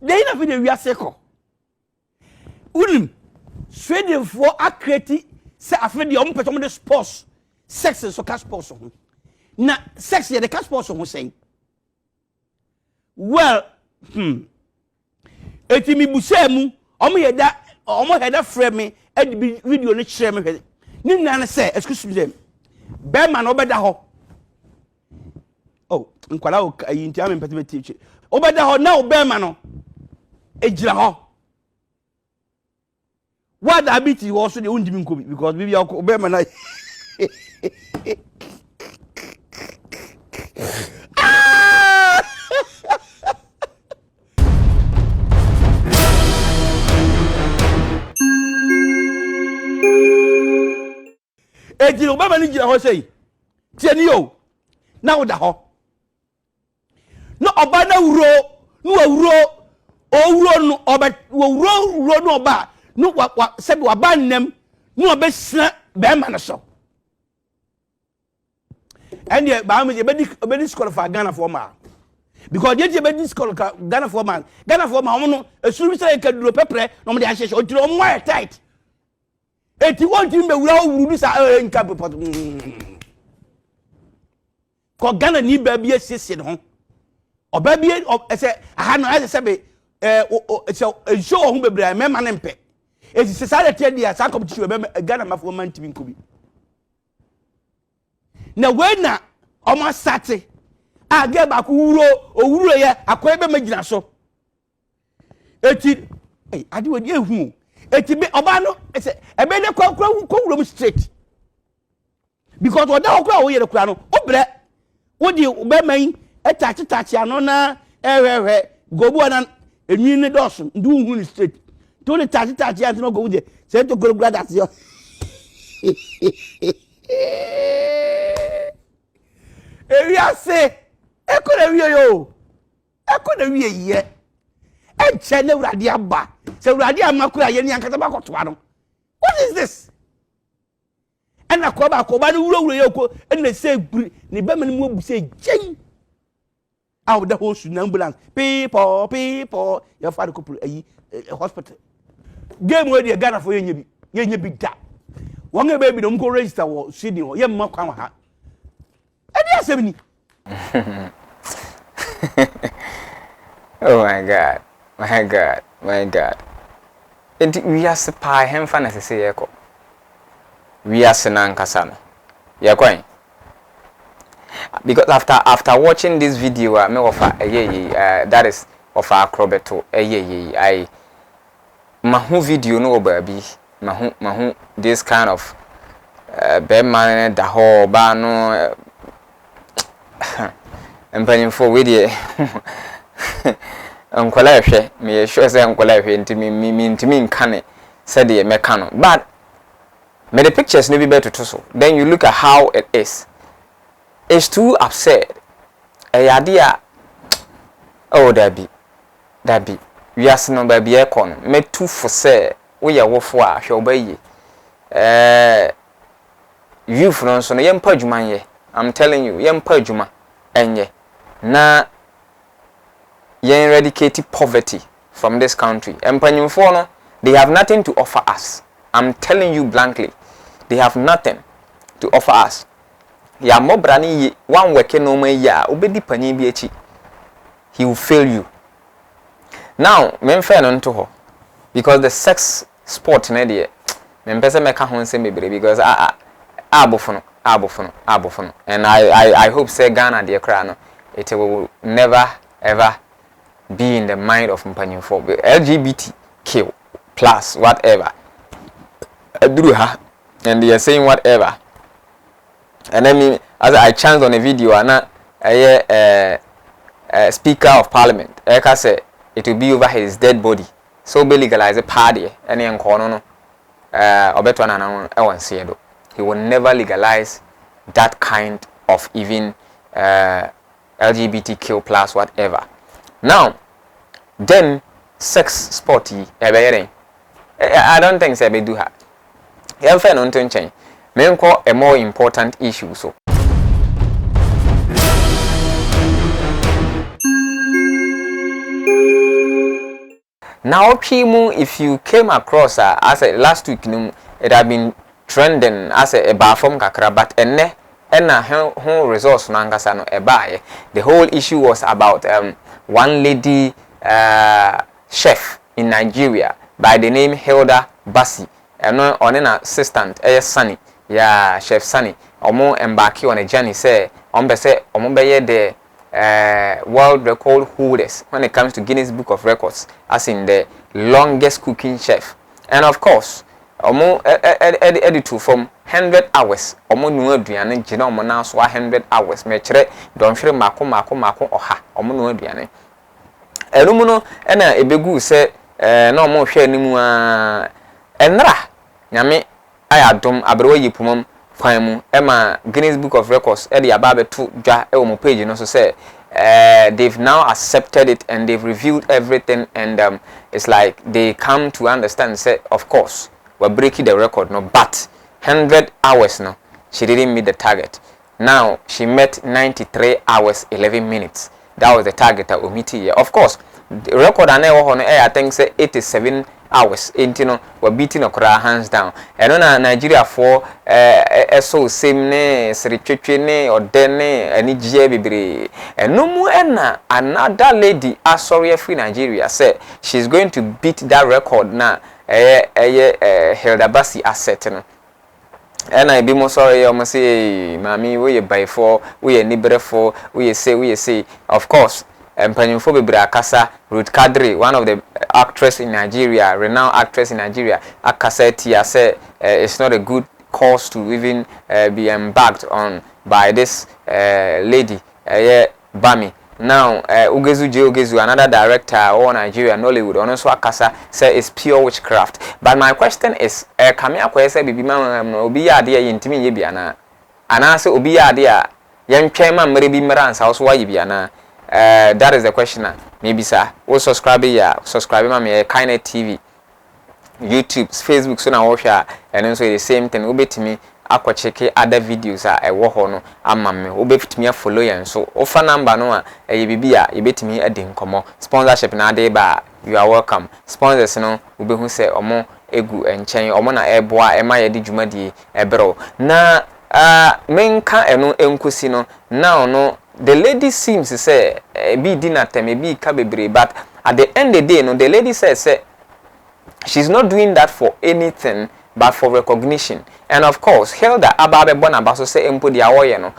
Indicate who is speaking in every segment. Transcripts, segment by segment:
Speaker 1: They na fi de wi aseko. Unim Sweden for akreti se afi de omo de sports sex so cash sports ho. Na sex ye the cash sports ho say. Well, eti mi busa mu omo heda frame me e video no kire me hwe. Ni na say excuse me them. Be man obeda ho. Oh, nkwala o yinti am mpete beti. Obeda ho na obema no ejira ho. What abiti also the undimi nkobi because bibi obema na ejira obema ni jira ho sei. Tieni o. Na oda ho. No oba na wuro no owuro no oba wuro no oba no wa se bi oba nnem no oba sna be ma no so and ye ba me be disqualify Ghana for ma because ye be disqualify Ghana for ma no esuru se ka duro pepre no me de ahye o tiro mo tight eti won tin be wuro bi sa nka pot ko Ghana ni ba bi asiesie no obabi ese aha no ase be show ho bebre me ma ne mpe esi se sa de dia sa competition be Ghana mafo man timi nkobi na we na o ma sate a ge ba ko owuro ye akoy be magina so eti ade we dia hu eti be oba no ese e be de ko wuro mu straight because oda ko wo ye de kura no obre wo di be man tachi ano na gobu ana enwi ne dos ndu hu ni straight to le tachi anti no go je se to go grad as yo area se e ko na wiye ye e che na urade aba se urade amakura ye ni ankata ba koto ano what is this ana ko ba no wuro ye ko na se ni be man mu obu se jei out the whole ambulance people your father couple hospital game where the Ghana for yenye bi da won e baby no mko register wo Sydney wo ye mma kwan ha e dia asem ni
Speaker 2: oh my god and we are spy hem fa na sese ye ko we are senan kasa no ye kwan because after watching this video me offer that is of acrobato I mahu video no baby mahu this kind of beman the whole ba no empanyim for we dey ankola hwe me sure say ankola hwe ntimi nkane said the mekano but me the pictures no be better to so then you look at how it is. It's too absurd. Idea. Oh, Dabby. We are no baby econ. Me too for say. We are wofwa. Shall obey you from so young purjuma ye. I'm telling you, young purjuma. And ye. Na ye eradicate poverty from this country. Empanyum for they have nothing to offer us. I'm telling you blankly. They have nothing to offer us. Ya mobrani one working no me ya obedi panyin bi echi he will fail you now men fair no to ho because the sex sport na dey men pese meka ho nsem bebre because abofono and I hope say Ghana dey cry no it will never ever be in the mind of mpanyin for LGBTQ plus whatever aduru ha and they are saying whatever. And then as I chanced on a video and speaker of parliament Eka said it will be over his dead body so be legalize a party any encono obeto na ewan siedo he will never legalize that kind of even LGBTQ plus whatever. Now then sex sporty I don't think say be do ha you fair no to change menko a more important issue so Now, if you came across as a last week, it had been trending as a bathroom kakra, but whole resource nangasa no ebaye. The whole issue was about one lady chef in Nigeria by the name Hilda Bassey. On an assistant, Sunny, yeah, Chef Sunny. Omo embark on a journey. Say, the world record holders when it comes to Guinness Book of Records, as in the longest cooking chef. And of course, omo editor from 100 hours. Omo nu aduane gina omo na so 100 hours. Me kire don hwere mako oha. Omo nu aduane. Enumu no na ebegu se na omo hwe animu a enra nyame ayadom abrewa yipumam kwan mu ema Guinness Book of Records e de aba beto dwa e wo mo page no so say they've now accepted it and they've reviewed everything, and it's like they come to understand say of course we're breaking the record no, but 100 hours no, she didn't meet the target. Now she met 93 hours 11 minutes. That was the target that we meet here. Of course the record I think say 87 hours. Intino were beating okra hands down. And on Nigeria for so same ne srichwene or dene any jebibri. And no more another lady sorry free Nigeria said she's going to beat that record now. Hilda Bassey asset. And I be more sorry, I must say, Mammy, we buy for, we nibre for, we say, of course. Panyumfo Bebra Akasa Ruth Kadri, one of the actress in Nigeria, renowned actress in Nigeria, Akasa Tia said it's not a good cause to even be embarked on by this lady, Bami. Now, Ugezu, another director or Nigeria, Nollywood, also Akasa say it's pure witchcraft. But my question is, Kamia Kwese Bibi Obi Adia Yintimi Yibiana, and I say Obi Adia, young chairman, maybe Marans, house why Yibiana. That is the question. Maybe sir, we subscribe me Kainet TV, YouTube, Facebook, so now and also the same thing. Ube to me, aqua check other videos a wohono, amame, ube to me a follow and so offer number no a bibia, you bet me a dinkomo. Sponsorship na de ba, you are welcome. Sponsors no, ube who say omo egu and chain omona eboa, ema yedi jumadi ebro. Na menka eno enkusi no, now no. The lady seems to say, be dinner time, maybe cababre, but at the end of the day, no, the lady says, she's not doing that for anything but for recognition. And of course, Hilda Ababe Bonabaso say, Empo dia no,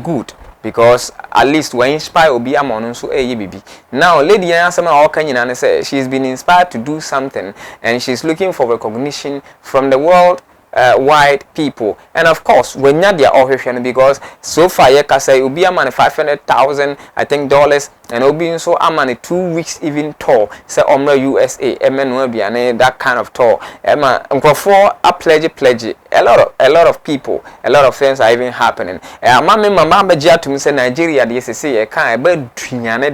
Speaker 2: good, because at least we inspire Obi Amon, so baby. Now, Lady Yansama Okanyan say she's been inspired to do something, and she's looking for recognition from the world. White people, and of course when you're there official, because so far you can say ubi a man $500,000 I think dollars, and ubi so a man 2 weeks even tour say omra USA MN that kind of tour for a pledge a lot of people, a lot of things are even happening. Mama to me say Nigeria DSC can't be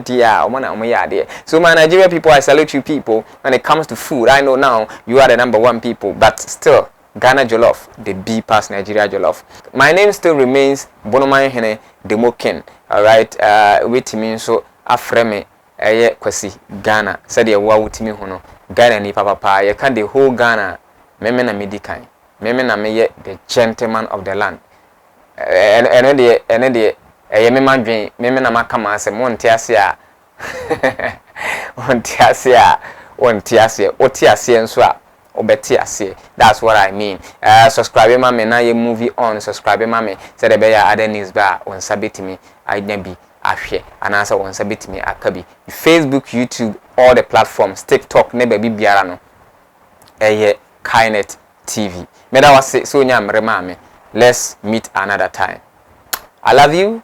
Speaker 2: dia. So my Nigeria people, I salute you people. When it comes to food, I know now you are the #1 people, but still Ghana Jollof, the B past Nigeria Jollof. My name still remains Bonoman Hene Demoken. Alright, with me so Afreme Kwesi Ghana. Said ye wa with me hono. Ghana ni papa ye can the whole Ghana. Meme na medikai. Meme na me the gentleman of the land. Ene de ye me madwen meme na makama se monte asia. Onte asia nso a that's what I mean. Subscribe mame na ye movie on. Subscribe mame. Said the beya other news ba on sabit me. I nebi ahwe. And answer on sabit me akabi. Facebook, YouTube, all the platforms. TikTok nebe bi biara no. Kainet TV. Meda was so nyam remame. Let's meet another time. I love you.